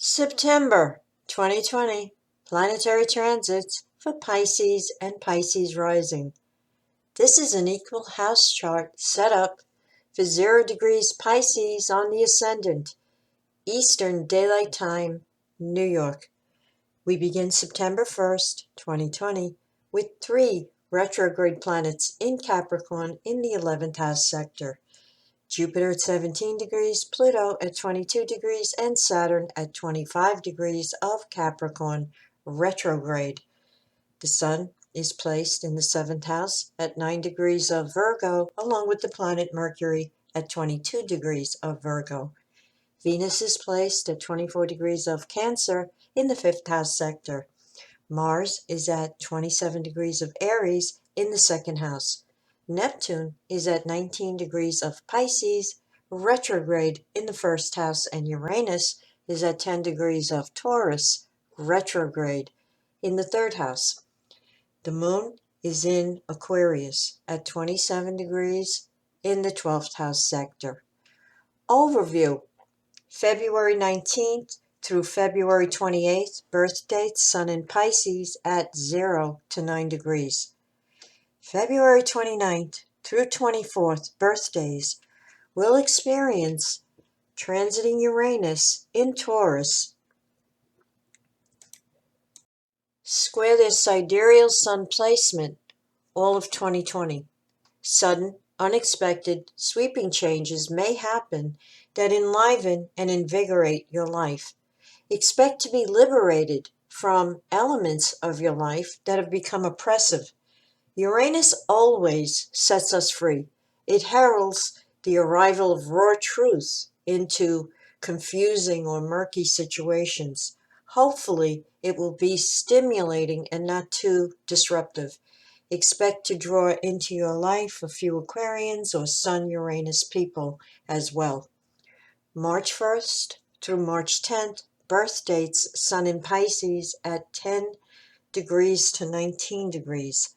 September 2020 planetary transits for Pisces and Pisces rising. This is an equal house chart set up for 0 degrees Pisces on the ascendant, Eastern Daylight Time, New York. We begin September 1st, 2020 with 3 retrograde planets in Capricorn in the 11th house sector. Jupiter at 17 degrees, Pluto at 22 degrees, and Saturn at 25 degrees of Capricorn, retrograde. The Sun is placed in the 7th house at 9 degrees of Virgo, along with the planet Mercury at 22 degrees of Virgo. Venus is placed at 24 degrees of Cancer in the 5th house sector. Mars is at 27 degrees of Aries in the 2nd house. Neptune is at 19 degrees of Pisces, retrograde in the 1st house, and Uranus is at 10 degrees of Taurus, retrograde in the 3rd house. The moon is in Aquarius at 27 degrees in the 12th house sector. Overview: February 19th through February 28th, birth dates, Sun in Pisces at 0 to 9 degrees. February 29th through 24th, birthdays, will experience transiting Uranus in Taurus, square their sidereal Sun placement all of 2020. Sudden, unexpected, sweeping changes may happen that enliven and invigorate your life. Expect to be liberated from elements of your life that have become oppressive. Uranus always sets us free. It heralds the arrival of raw truth into confusing or murky situations. Hopefully, it will be stimulating and not too disruptive. Expect to draw into your life a few Aquarians or Sun Uranus people as well. March 1st through March 10th, birth dates, Sun in Pisces at 10 degrees to 19 degrees.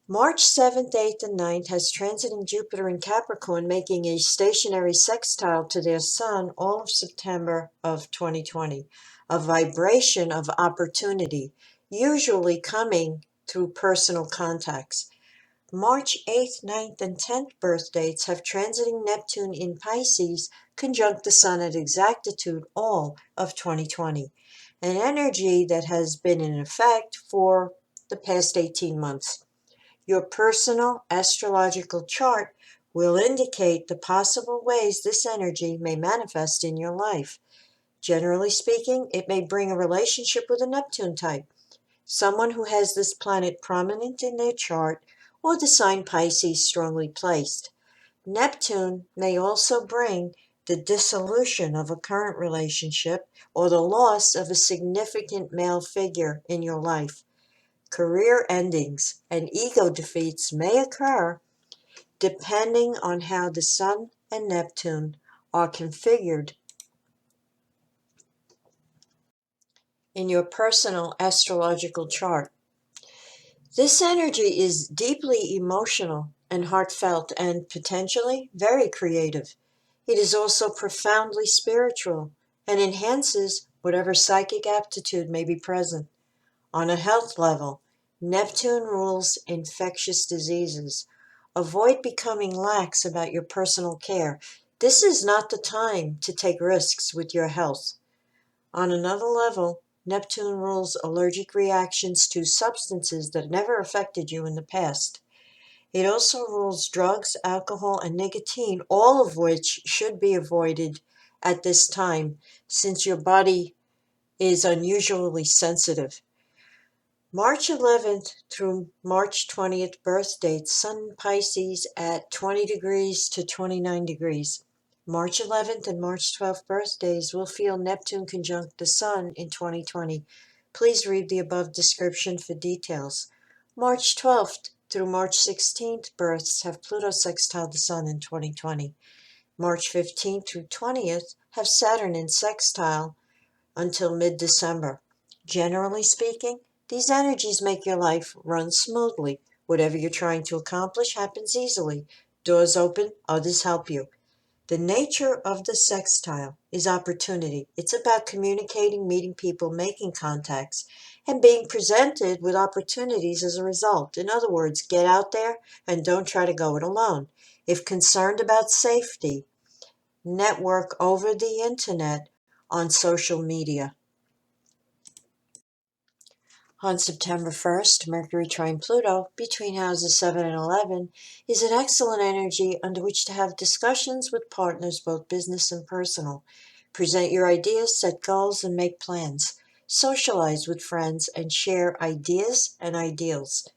March 7th, 8th, and 9th has transiting Jupiter in Capricorn, making a stationary sextile to their Sun all of September of 2020, a vibration of opportunity, usually coming through personal contacts. March 8th, 9th, and 10th birth dates have transiting Neptune in Pisces conjunct the Sun at exactitude all of 2020, an energy that has been in effect for the past 18 months. Your personal astrological chart will indicate the possible ways this energy may manifest in your life. Generally speaking, it may bring a relationship with a Neptune type, someone who has this planet prominent in their chart, or the sign Pisces strongly placed. Neptune may also bring the dissolution of a current relationship or the loss of a significant male figure in your life. Career endings and ego defeats may occur depending on how the Sun and Neptune are configured in your personal astrological chart. This energy is deeply emotional and heartfelt and potentially very creative. It is also profoundly spiritual and enhances whatever psychic aptitude may be present. On a health level, Neptune rules infectious diseases. Avoid becoming lax about your personal care. This is not the time to take risks with your health. On another level, Neptune rules allergic reactions to substances that never affected you in the past. It also rules drugs, alcohol, and nicotine, all of which should be avoided at this time since your body is unusually sensitive. March 11th through March 20th birth dates, Sun in Pisces at 20 degrees to 29 degrees. March 11th and March 12th birthdays will feel Neptune conjunct the Sun in 2020. Please read the above description for details. March 12th through March 16th births have Pluto sextile the Sun in 2020. March 15th through 20th have Saturn in sextile until mid-December. Generally speaking, these energies make your life run smoothly. Whatever you're trying to accomplish happens easily. Doors open, others help you. The nature of the sextile is opportunity. It's about communicating, meeting people, making contacts, and being presented with opportunities as a result. In other words, get out there and don't try to go it alone. If concerned about safety, network over the internet on social media. On September 1st, Mercury trine Pluto between houses 7 and 11 is an excellent energy under which to have discussions with partners, both business and personal. Present your ideas, set goals, and make plans. Socialize with friends and share ideas and ideals.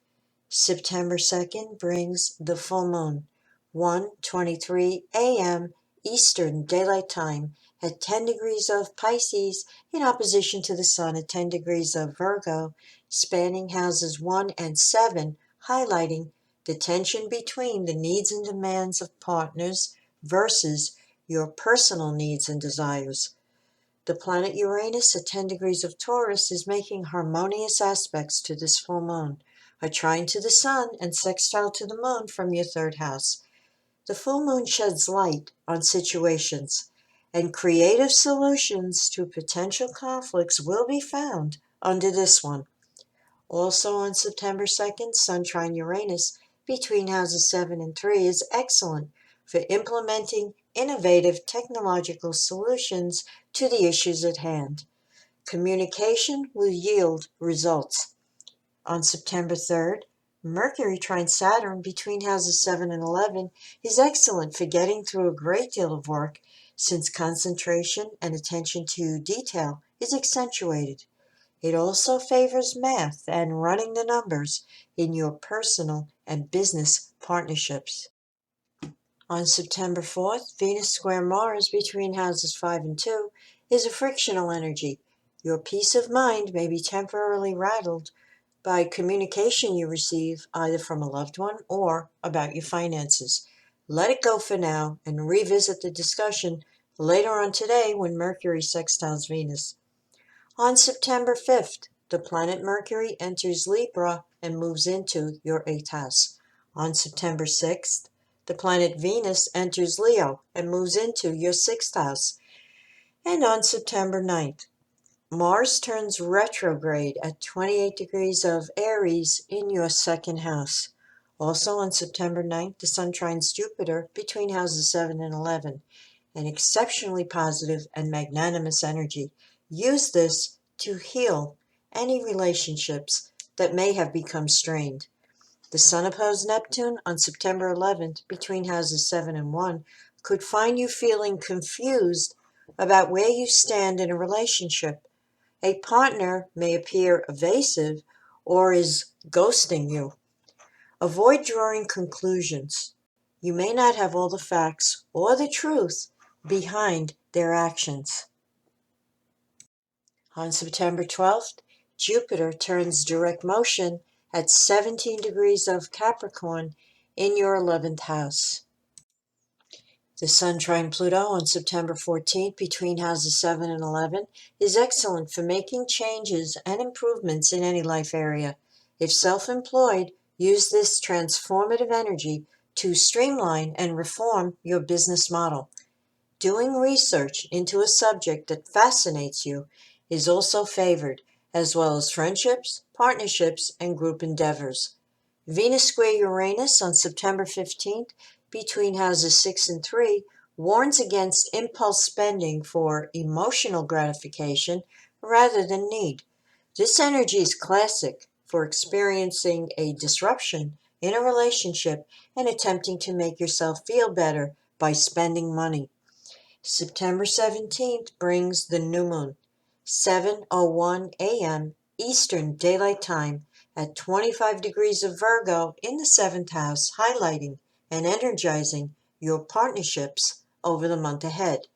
September 2nd brings the full moon, 1:23 a.m. Eastern Daylight Time at 10 degrees of Pisces in opposition to the Sun at 10 degrees of Virgo, spanning houses 1 and 7, highlighting the tension between the needs and demands of partners versus your personal needs and desires. The planet Uranus at 10 degrees of Taurus is making harmonious aspects to this full moon, a trine to the Sun and sextile to the Moon from your third house. The full moon sheds light on situations, and creative solutions to potential conflicts will be found under this one. Also on September 2nd, Sun trine Uranus between houses 7 and 3 is excellent for implementing innovative technological solutions to the issues at hand. Communication will yield results. On September 3rd, Mercury trine Saturn between houses 7 and 11 is excellent for getting through a great deal of work since concentration and attention to detail is accentuated. It also favors math and running the numbers in your personal and business partnerships. On September 4th, Venus square Mars between houses 5 and 2 is a frictional energy. Your peace of mind may be temporarily rattled by communication you receive either from a loved one or about your finances. Let it go for now and revisit the discussion later on today when Mercury sextiles Venus. On September 5th, the planet Mercury enters Libra and moves into your 8th house. On September 6th, the planet Venus enters Leo and moves into your 6th house. And on September 9th, Mars turns retrograde at 28 degrees of Aries in your 2nd house. Also on September 9th, the Sun trines Jupiter between houses 7 and 11, an exceptionally positive and magnanimous energy. Use this to heal any relationships that may have become strained. The Sun opposed Neptune on September 11th between houses 7 and 1 could find you feeling confused about where you stand in a relationship. A partner may appear evasive or is ghosting you. Avoid drawing conclusions. You may not have all the facts or the truth behind their actions. On September 12th, Jupiter turns direct motion at 17 degrees of Capricorn in your 11th house. The Sun trine Pluto on September 14th between houses 7 and 11 is excellent for making changes and improvements in any life area. If self-employed, use this transformative energy to streamline and reform your business model. Doing research into a subject that fascinates you is also favored, as well as friendships, partnerships, and group endeavors. Venus square Uranus on September 15th between houses 6 and 3 warns against impulse spending for emotional gratification rather than need. This energy is classic for experiencing a disruption in a relationship and attempting to make yourself feel better by spending money. September 17th brings the new moon, 7:01 a.m. Eastern Daylight Time at 25 degrees of Virgo in the 7th house, highlighting and energizing your partnerships over the month ahead.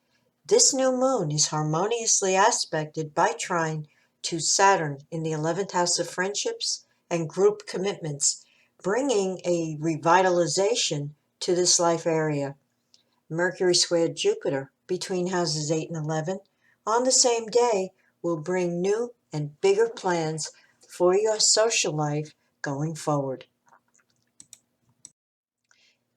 This new moon is harmoniously aspected by trine to Saturn in the 11th house of friendships and group commitments, bringing a revitalization to this life area. Mercury squared Jupiter between houses 8 and 11 on the same day will bring new and bigger plans for your social life going forward.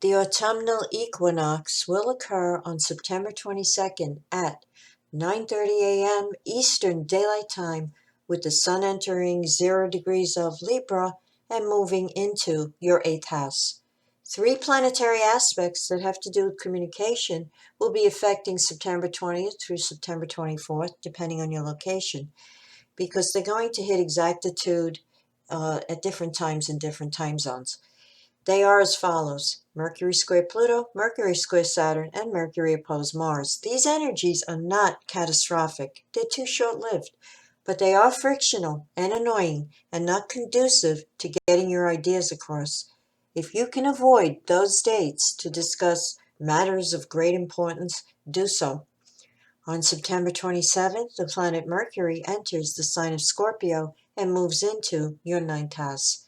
The autumnal equinox will occur on September 22nd at 9:30 a.m. Eastern Daylight Time, with the Sun entering 0 degrees of Libra and moving into your 8th house. Three planetary aspects that have to do with communication will be affecting September 20th through September 24th, depending on your location, because they're going to hit exactitude at different times in different time zones. They are as follows: Mercury square Pluto, Mercury square Saturn, and Mercury opposed Mars. These energies are not catastrophic. They're too short-lived, but they are frictional and annoying and not conducive to getting your ideas across. If you can avoid those dates to discuss matters of great importance, do so. On September 27th, the planet Mercury enters the sign of Scorpio and moves into your 9th house.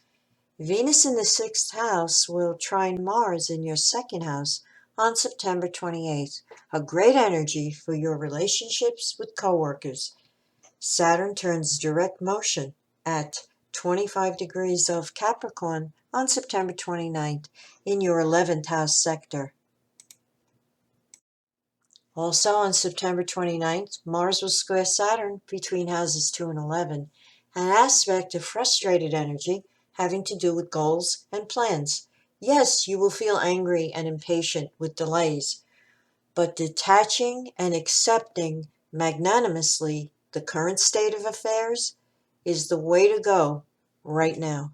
Venus in the 6th house will trine Mars in your 2nd house on September 28th, a great energy for your relationships with coworkers. Saturn turns direct motion at 25 degrees of Capricorn on September 29th in your 11th house sector. Also on September 29th, Mars will square Saturn between houses 2 and 11, an aspect of frustrated energy having to do with goals and plans. Yes, you will feel angry and impatient with delays, but detaching and accepting magnanimously the current state of affairs is the way to go right now.